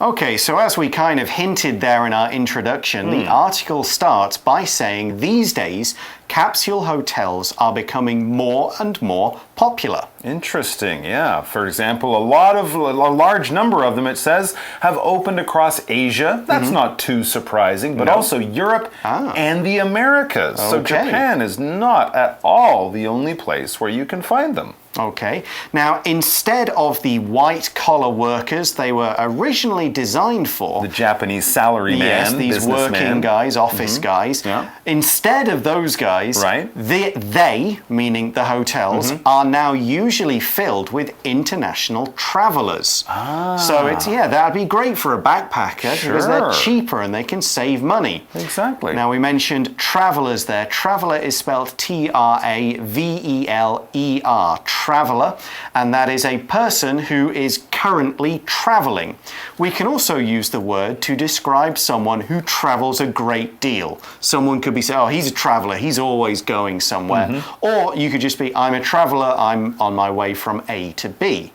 Okay, so as we kind of hinted there in our introduction, the article starts by saying these days, capsule hotels are becoming more and more popular. Interesting, yeah. For example, a large number of them, it says, have opened across Asia. That's not too surprising, but also Europe and the Americas. So Japan is not at all the only place where you can find them. Okay, now instead of the white-collar workers they were originally designed for... The Japanese salaryman, yes, these working guys, office guys. Yeah. Instead of those guys, they, meaning the hotels, are now usually filled with international travelers. So it's, that'd be great for a backpacker because they're cheaper and they can save money. Exactly. Now we mentioned travelers there. Traveler is spelled T-R-A-V-E-L-E-R. Traveler, and that is a person who is currently traveling. We can also use the word to describe someone who travels a great deal. Someone could be saying, oh, he's a traveler, he's always going somewhere. Or you could just be, I'm a traveler, I'm on my way from A to B.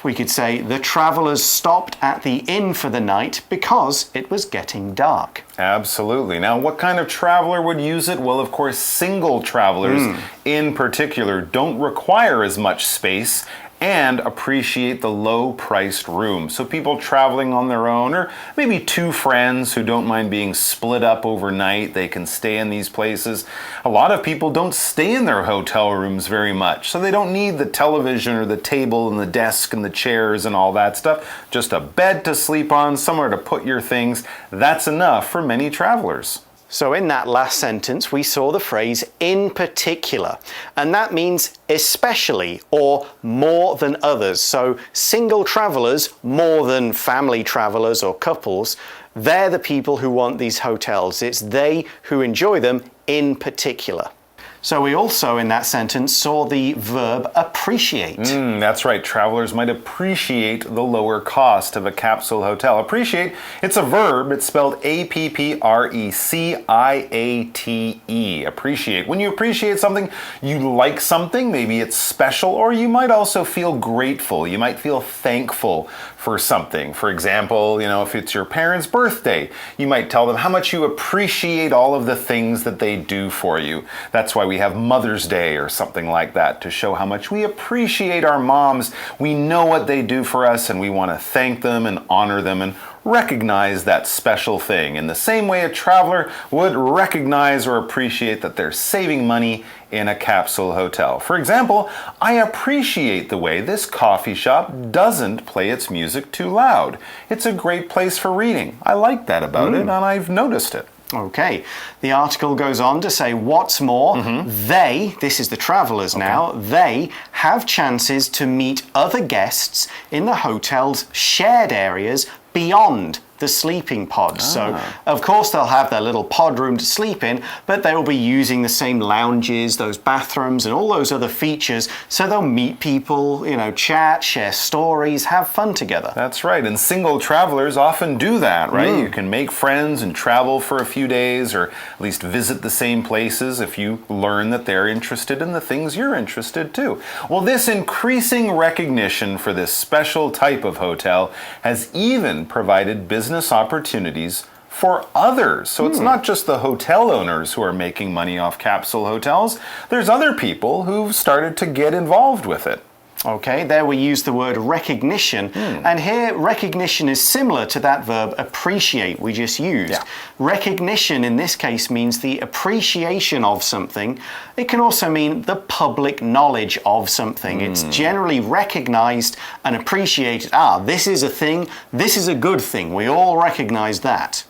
We could say, the travelers stopped at the inn for the night because it was getting dark. Absolutely. Now, what kind of traveler would use it? Well, of course, single travelers in particular don't require as much space and appreciate the low-priced room. So people traveling on their own, or maybe two friends who don't mind being split up overnight, they can stay in these places. A lot of people don't stay in their hotel rooms very much, so they don't need the television or the table and the desk and the chairs and all that stuff. Just a bed to sleep on, somewhere to put your things. That's enough for many travelers. So in that last sentence, we saw the phrase in particular, and that means especially or more than others. So single travelers, more than family travelers or couples, they're the people who want these hotels. It's they who enjoy them in particular. So we also, in that sentence, saw the verb appreciate. That's right. Travelers might appreciate the lower cost of a capsule hotel. Appreciate, it's a verb. It's spelled A-P-P-R-E-C-I-A-T-E. Appreciate. When you appreciate something, you like something, maybe it's special, or you might also feel grateful. You might feel thankful for something. For example, if it's your parents' birthday, you might tell them how much you appreciate all of the things that they do for you. That's why we have Mother's Day or something like that, to show how much we appreciate our moms. We know what they do for us and we want to thank them and honor them and recognize that special thing in the same way a traveler would recognize or appreciate that they're saving money in a capsule hotel. For example, I appreciate the way this coffee shop doesn't play its music too loud. It's a great place for reading. I like that about it, and I've noticed it. Okay, the article goes on to say, what's more, they, this is the travelers now, they have chances to meet other guests in the hotel's shared areas beyond the sleeping pods. So, of course, they'll have their little pod room to sleep in, but they will be using the same lounges, those bathrooms, and all those other features, so they'll meet people, chat, share stories, have fun together. That's right, and single travelers often do that, right? You can make friends and travel for a few days, or at least visit the same places if you learn that they're interested in the things you're interested too. Well, this increasing recognition for this special type of hotel has even provided business opportunities for others. So it's not just the hotel owners who are making money off capsule hotels. There's other people who've started to get involved with it. Okay, there we use the word recognition, and here recognition is similar to that verb appreciate we just used. Recognition in this case means the appreciation of something. It can also mean the public knowledge of something. It's generally recognized and appreciated. This is a thing, this is a good thing. We all recognize that.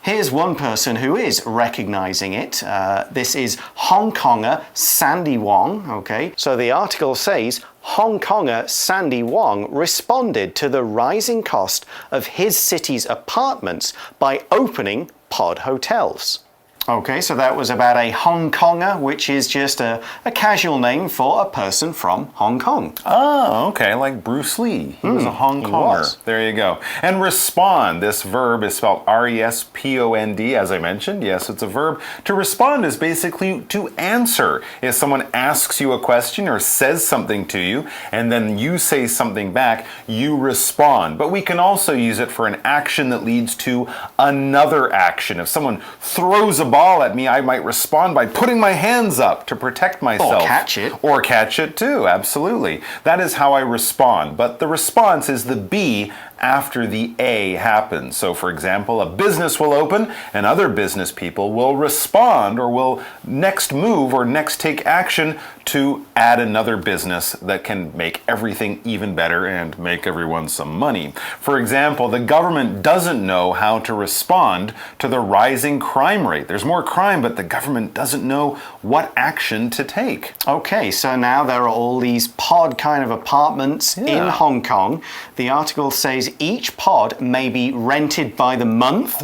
Here's one person who is recognizing it. This is Hong Konger Sandy Wong. Okay, so the article says, Hong Konger Sandy Wong responded to the rising cost of his city's apartments by opening pod hotels. Okay, so that was about a Hong Konger, which is just a casual name for a person from Hong Kong. Oh, okay, like Bruce Lee. He was a Hong Konger. There you go. And respond, this verb is spelled R-E-S-P-O-N-D, as I mentioned. Yes, it's a verb. To respond is basically to answer. If someone asks you a question or says something to you, and then you say something back, you respond. But we can also use it for an action that leads to another action. If someone throws a ball at me, I might respond by putting my hands up to protect myself. Or catch it. Or catch it too, absolutely. That is how I respond. But the response is the B after the A happens. So for example, a business will open and other business people will respond or will next move or next take action to add another business that can make everything even better and make everyone some money. For example, the government doesn't know how to respond to the rising crime rate. There's more crime, but the government doesn't know what action to take. Okay, so now there are all these pod kind of apartments in Hong Kong. The article says each pod may be rented by the month.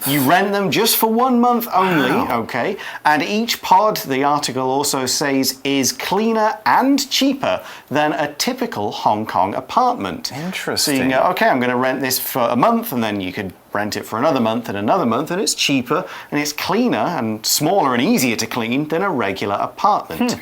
You rent them just for 1 month only, okay? And each pod, the article also says, is cleaner and cheaper than a typical Hong Kong apartment. Interesting. So you can go, okay, I'm going to rent this for a month, and then you could rent it for another month, and it's cheaper and it's cleaner and smaller and easier to clean than a regular apartment.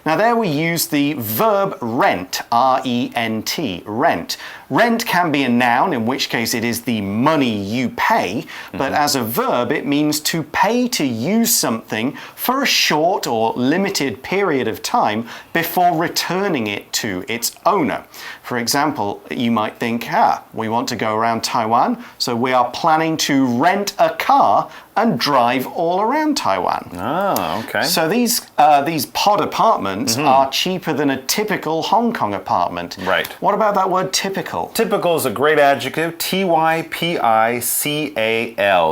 Now there we use the verb rent, R-E-N-T, rent. Rent can be a noun, in which case it is the money you pay, but as a verb it means to pay to use something for a short or limited period of time before returning it to its owner. For example, you might think, we want to go around Taiwan, so we are planning to rent a car and drive all around Taiwan. Oh, okay. So these pod apartments are cheaper than a typical Hong Kong apartment. Right. What about that word typical? Typical is a great adjective, T-Y-P-I-C-A-L.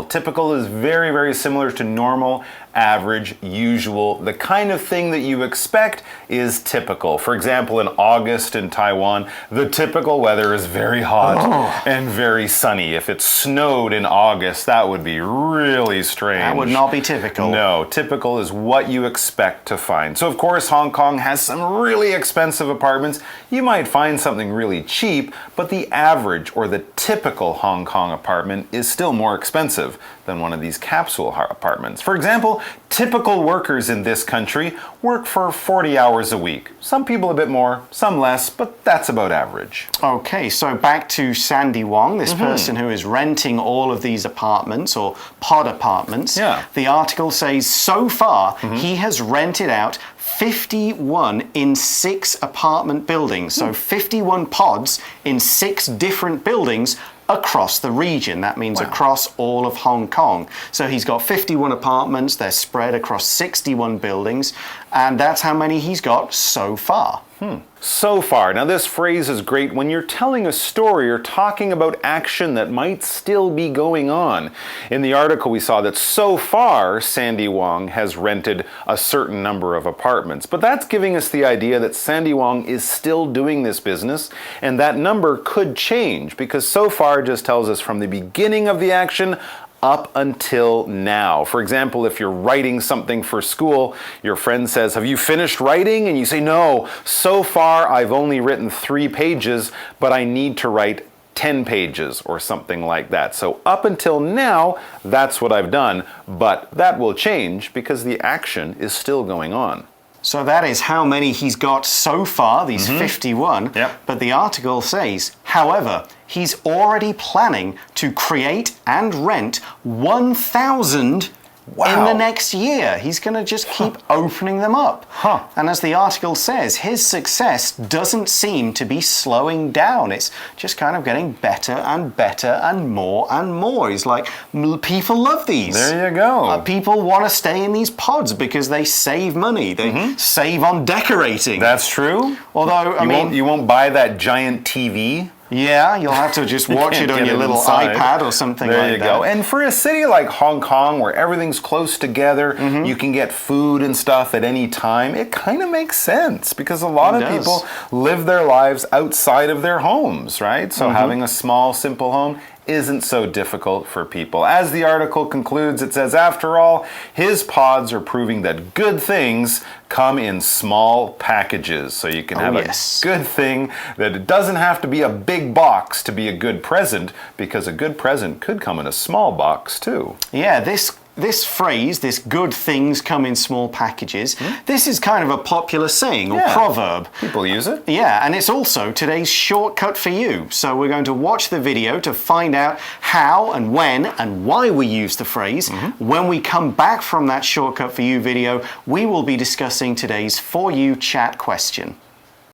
Typical is very, very similar to normal, average, usual. The kind of thing that you expect is typical. For example, in August in Taiwan, the typical weather is very hot and very sunny. If it snowed in August, that would be really strange. That would not be typical. No, typical is what you expect to find. So of course, Hong Kong has some really expensive apartments. You might find something really cheap, but the average or the typical Hong Kong apartment is still more expensive than one of these capsule apartments. For example, typical workers in this country work for 40 hours a week. Some people a bit more, some less, but that's about average. Okay, so back to Sandy Wong, this person who is renting all of these apartments or pod apartments. Yeah. The article says so far he has rented out 51 in 6 apartment buildings. So 51 pods in 6 different buildings across the region. That means across all of Hong Kong. So he's got 51 apartments, they're spread across 61 buildings, and that's how many he's got so far. So far. Now this phrase is great when you're telling a story or talking about action that might still be going on. In the article we saw that so far Sandy Wong has rented a certain number of apartments. But that's giving us the idea that Sandy Wong is still doing this business, and that number could change because so far just tells us from the beginning of the action up until now. For example, if you're writing something for school, your friend says, "Have you finished writing?" And you say, "No, so far I've only written 3 pages, but I need to write 10 pages," or something like that. So up until now, that's what I've done, but that will change because the action is still going on. So that is how many he's got so far, these 51. But the article says, however, he's already planning to create and rent 1,000 in the next year. He's going to just keep opening them up. And as the article says, his success doesn't seem to be slowing down. It's just kind of getting better and better and more and more. He's like, people love these. There you go. People want to stay in these pods because they save money. They save on decorating. That's true. Although, I mean, you won't buy that giant TV. Yeah, you'll have to just watch it on your little iPad or something like that. There you go. And for a city like Hong Kong, where everything's close together, you can get food and stuff at any time, it kind of makes sense because a lot of people live their lives outside of their homes, right? So having a small, simple home, isn't so difficult for people. As the article concludes, it says, after all, his pods are proving that good things come in small packages. So you can have a good thing that it doesn't have to be a big box to be a good present, because a good present could come in a small box too. Yeah, this phrase, this good things come in small packages, this is kind of a popular saying or proverb. People use it. Yeah, and it's also today's shortcut for you. So we're going to watch the video to find out how and when and why we use the phrase. When we come back from that shortcut for you video, we will be discussing today's For You chat question.